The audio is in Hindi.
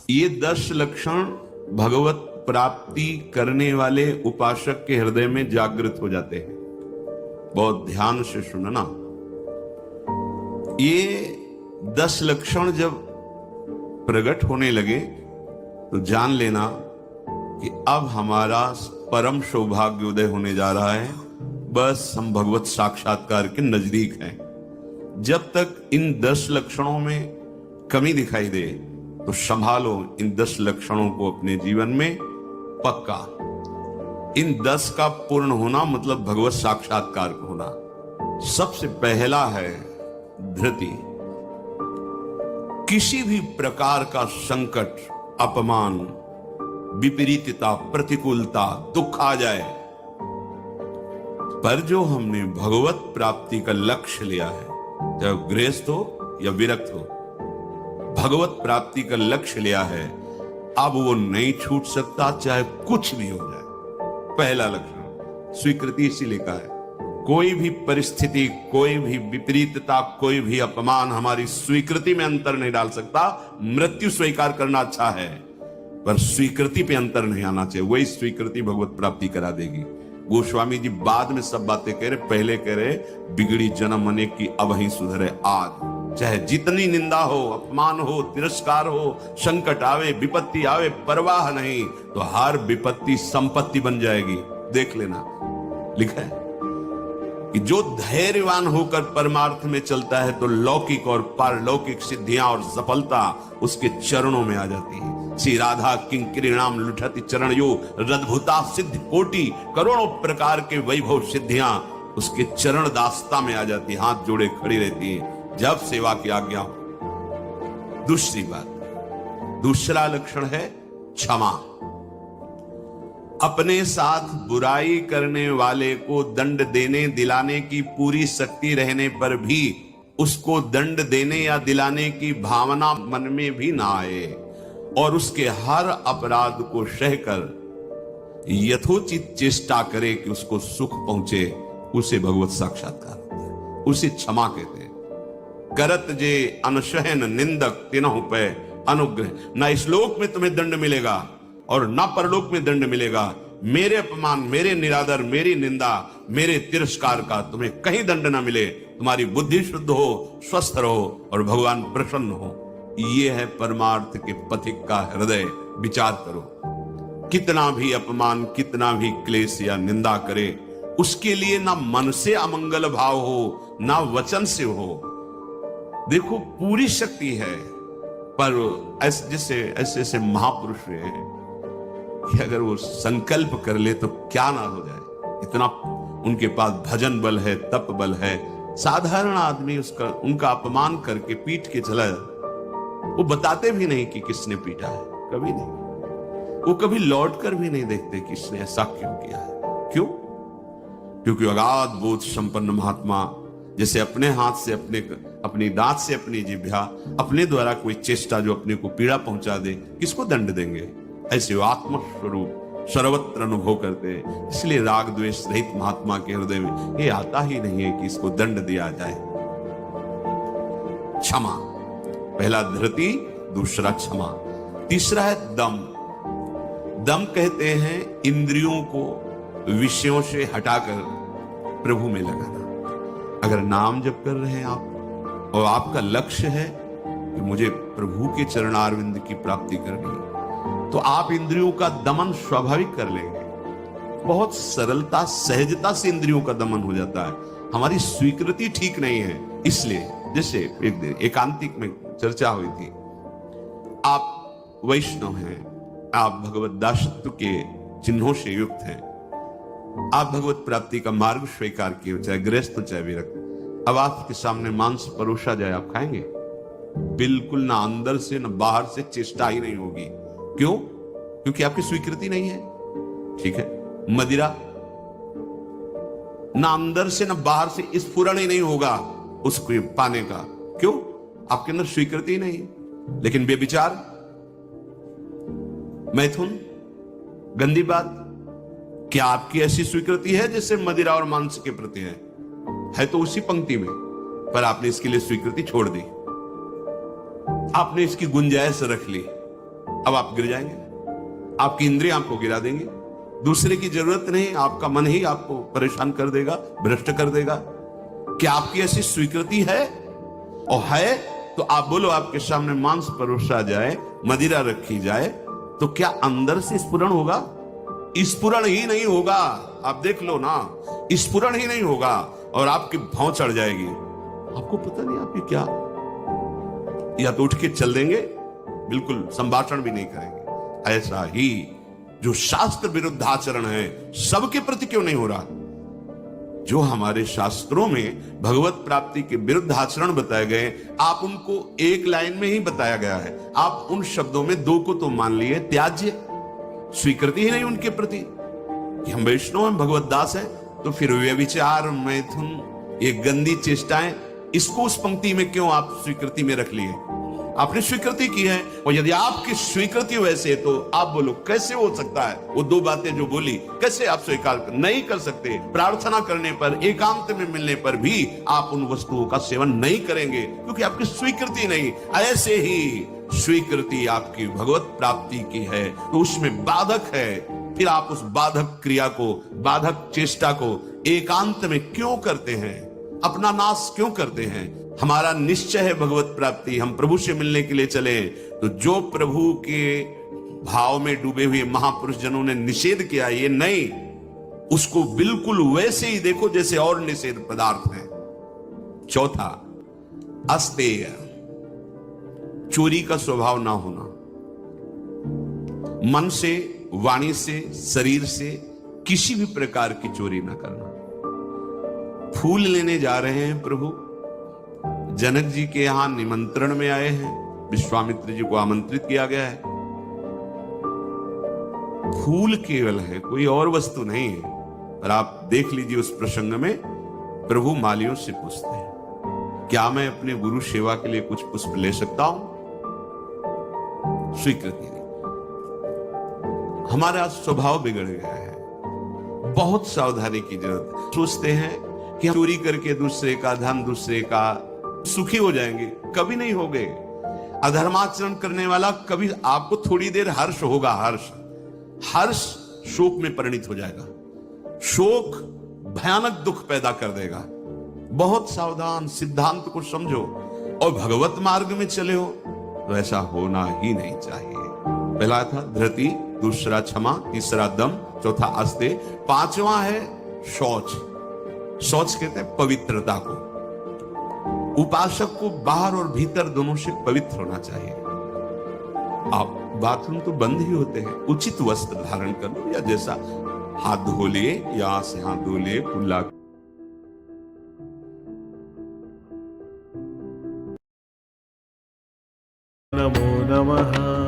ये 10 लक्षण भगवत प्राप्ति करने वाले उपासक के हृदय में जागृत हो जाते हैं। बहुत ध्यान से सुनना। ये 10 लक्षण जब प्रकट होने लगे तो जान लेना कि अब हमारा परम सौभाग्य उदय होने जा रहा है। बस हम भगवत साक्षात्कार के नजदीक हैं। जब तक इन 10 लक्षणों में कमी दिखाई दे तो संभालो इन 10 लक्षणों को अपने जीवन में पक्का। इन 10 का पूर्ण होना मतलब भगवत साक्षात्कार को होना। सबसे पहला है धृति। किसी भी प्रकार का संकट, अपमान, विपरीतता, प्रतिकूलता, दुख आ जाए, पर जो हमने भगवत प्राप्ति का लक्ष्य लिया है, चाहे गृहस्थ हो या विरक्त हो, भगवत प्राप्ति का लक्ष्य लिया है, अब वो नहीं छूट सकता, चाहे कुछ भी हो जाए। पहला लक्षण स्वीकृति इसीलिए कहा है। कोई भी परिस्थिति, कोई भी विपरीतता, कोई भी अपमान हमारी स्वीकृति में अंतर नहीं डाल सकता। मृत्यु स्वीकार करना अच्छा है, पर स्वीकृति पे अंतर नहीं आना चाहिए। वही स्वीकृति भगवत प्राप्ति करा देगी। गोस्वामी जी बाद में सब बातें कह रहे, पहले कह रहे बिगड़ी जन्म अनेक की अब ही सुधरे आज। चाहे जितनी निंदा हो, अपमान हो, तिरस्कार हो, संकट आवे, विपत्ति आवे, परवाह नहीं, तो हर विपत्ति संपत्ति बन जाएगी। देख लेना, लिखा है कि जो धैर्यवान होकर परमार्थ में चलता है तो लौकिक और पारलौकिक सिद्धियां और सफलता उसके चरणों में आ जाती है। श्री राधा किंकरी नाम लुठति चरण यो रद्भुता सिद्ध कोटि, करोड़ों प्रकार के वैभव सिद्धियां उसके चरण दास्ता में आ जाती, हाथ जोड़े खड़ी रहती है जब सेवा की आज्ञा हो। दूसरी बात, दूसरा लक्षण है क्षमा। अपने साथ बुराई करने वाले को दंड देने दिलाने की पूरी शक्ति रहने पर भी उसको दंड देने या दिलाने की भावना मन में भी ना आए और उसके हर अपराध को सहकर यथोचित चेष्टा करे कि उसको सुख पहुंचे, उसे भगवत साक्षात्कार होता है, उसे क्षमा कहते हैं। करत जे अनशहन निंदक तिनहु पे अनुग्रह। ना इस लोक में तुम्हें दंड मिलेगा और ना परलोक में दंड मिलेगा। मेरे अपमान, मेरे निरादर, मेरी निंदा, मेरे तिरस्कार का तुम्हें कहीं दंड ना मिले। तुम्हारी बुद्धि शुद्ध हो, स्वस्थ रहो और भगवान प्रसन्न हो। ये है परमार्थ के पथिक का हृदय। विचार करो, कितना भी अपमान, कितना भी क्लेश या निंदा करे, उसके लिए ना मन से अमंगल भाव हो, ना वचन से हो। देखो पूरी शक्ति है, पर ऐसे ऐसे महापुरुष हैं कि अगर वो संकल्प कर ले तो क्या ना हो जाए। इतना उनके पास भजन बल है, तप बल है। साधारण आदमी उनका अपमान करके पीट के चला जाए, वो बताते भी नहीं कि किसने पीटा है, कभी नहीं। वो कभी लौट कर भी नहीं देखते कि इसने ऐसा क्यों किया है। क्यों? क्योंकि अगाध बोध संपन्न महात्मा जैसे अपने हाथ से, अपनी दांत से अपनी जिह्वा, अपने द्वारा कोई चेष्टा जो अपने को पीड़ा पहुंचा दे, किसको दंड देंगे? ऐसे आत्मस्वरूप सर्वत्र अनुभव करते हैं। इसलिए राग द्वेष रहित महात्मा के हृदय में ये आता ही नहीं है कि इसको दंड दिया जाए। क्षमा, पहला धृति, दूसरा क्षमा, तीसरा है दम। दम कहते हैं इंद्रियों को विषयों से हटाकर प्रभु में लगाना। अगर नाम जप कर रहे हैं आप और आपका लक्ष्य है कि मुझे प्रभु के चरणारविंद की प्राप्ति करनी है, तो आप इंद्रियों का दमन स्वाभाविक कर लेंगे। बहुत सरलता, सहजता से इंद्रियों का दमन हो जाता है। हमारी स्वीकृति ठीक नहीं है, इसलिए जैसे एक दिन एकांतिक में चर्चा हुई थी, आप वैष्णव हैं, आप भगवत दासत्व के चिन्हों से युक्त हैं, आप भगवत प्राप्ति का मार्ग स्वीकार किए, चाहे गृहस्थ चाहे विरक्त। अब आपके सामने मांस परोसा जाए, आप खाएंगे? बिल्कुल ना, अंदर से ना बाहर से चेष्टा ही नहीं होगी। क्यों? क्योंकि आपकी स्वीकृति नहीं है। ठीक है, मदिरा ना अंदर से ना बाहर से स्फुरण ही नहीं होगा उसको पाने का। क्यों? आपके अंदर स्वीकृति नहीं। लेकिन बेविचार, मैथुन, गंदी बात, क्या आपकी ऐसी स्वीकृति है जैसे मदिरा और मांस के प्रति है तो उसी पंक्ति में, पर आपने इसके लिए स्वीकृति छोड़ दी, आपने इसकी गुंजाइश रख ली। अब आप गिर जाएंगे, आपकी इंद्रियां आपको गिरा देंगी, दूसरे की जरूरत नहीं, आपका मन ही आपको परेशान कर देगा, भ्रष्ट कर देगा। क्या आपकी ऐसी स्वीकृति है? और है तो आप बोलो, आपके सामने मांस परोसा जाए, मदिरा रखी जाए, तो क्या अंदर से स्फुरण होगा? स्फुरण ही नहीं होगा। आप देख लो ना, स्फुरण ही नहीं होगा और आपकी भौं चढ़ जाएगी। आपको पता नहीं आपकी क्या, या तो उठ के चल देंगे, बिल्कुल संभाषण भी नहीं करेंगे। ऐसा ही जो शास्त्र विरुद्ध आचरण है, सबके प्रति क्यों नहीं हो रहा? जो हमारे शास्त्रों में भगवत प्राप्ति के विरुद्ध आचरण बताए गए, आप उनको एक लाइन में ही बताया गया है। आप उन शब्दों में दो को तो मान लिए त्याज्य, स्वीकृति ही नहीं उनके प्रति कि हम वैष्णव हैं, भगवत दास हैं। तो फिर व्यभिचार, मैथुन, ये गंदी चेष्टाएं, इसको उस पंक्ति में क्यों आप स्वीकृति में रख लिए? आपने स्वीकृति की है, और यदि आपकी स्वीकृति वैसे है तो आप बोलो कैसे हो सकता है? वो दो बातें जो बोली, कैसे आप स्वीकार नहीं कर सकते? प्रार्थना करने पर, एकांत में मिलने पर भी आप उन वस्तुओं का सेवन नहीं करेंगे, क्योंकि आपकी स्वीकृति नहीं। ऐसे ही स्वीकृति आपकी भगवत प्राप्ति की है तो उसमें बाधक है, फिर आप उस बाधक क्रिया को, बाधक चेष्टा को एकांत में क्यों करते हैं? अपना नाश क्यों करते हैं? हमारा निश्चय है भगवत प्राप्ति, हम प्रभु से मिलने के लिए चले, तो जो प्रभु के भाव में डूबे हुए महापुरुष जनों ने निषेध किया, ये नहीं, उसको बिल्कुल वैसे ही देखो जैसे और निषेध पदार्थ हैं। चौथा, अस्तेय, चोरी का स्वभाव ना होना। मन से, वाणी से, शरीर से किसी भी प्रकार की चोरी ना करना। फूल लेने जा रहे हैं प्रभु, जनक जी के यहां निमंत्रण में आए हैं, विश्वामित्र जी को आमंत्रित किया गया है। फूल केवल है, कोई और वस्तु नहीं है। पर आप देख लीजिए उस प्रसंग में प्रभु मालियों से पूछते हैं, क्या मैं अपने गुरु सेवा के लिए कुछ पुष्प ले सकता हूं? स्वीकृति नहीं। हमारा स्वभाव बिगड़ गया है, बहुत सावधानी की जरूरत है। सोचते हैं कि चोरी करके दूसरे का धन, दूसरे का सुखी हो जाएंगे, कभी नहीं होंगे। अधर्माचरण करने वाला कभी, आपको थोड़ी देर हर्ष होगा, हर्ष शोक में परिणित हो जाएगा, शोक भयानक दुख पैदा कर देगा। बहुत सावधान, सिद्धांत को समझो और भगवत मार्ग में चले हो तो ऐसा होना ही नहीं चाहिए। पहला था धृति, दूसरा क्षमा, तीसरा दम, चौथा अस्ते, पांचवा है शौच। शौच कहते हैं पवित्रता को। उपासक को बाहर और भीतर दोनों से पवित्र होना चाहिए। आप बाथरूम तो बंद ही होते हैं, उचित वस्त्र धारण कर लो, या जैसा हाथ धो लिए, या से हाथ धो लिए, कुल्ला। नमो नमः।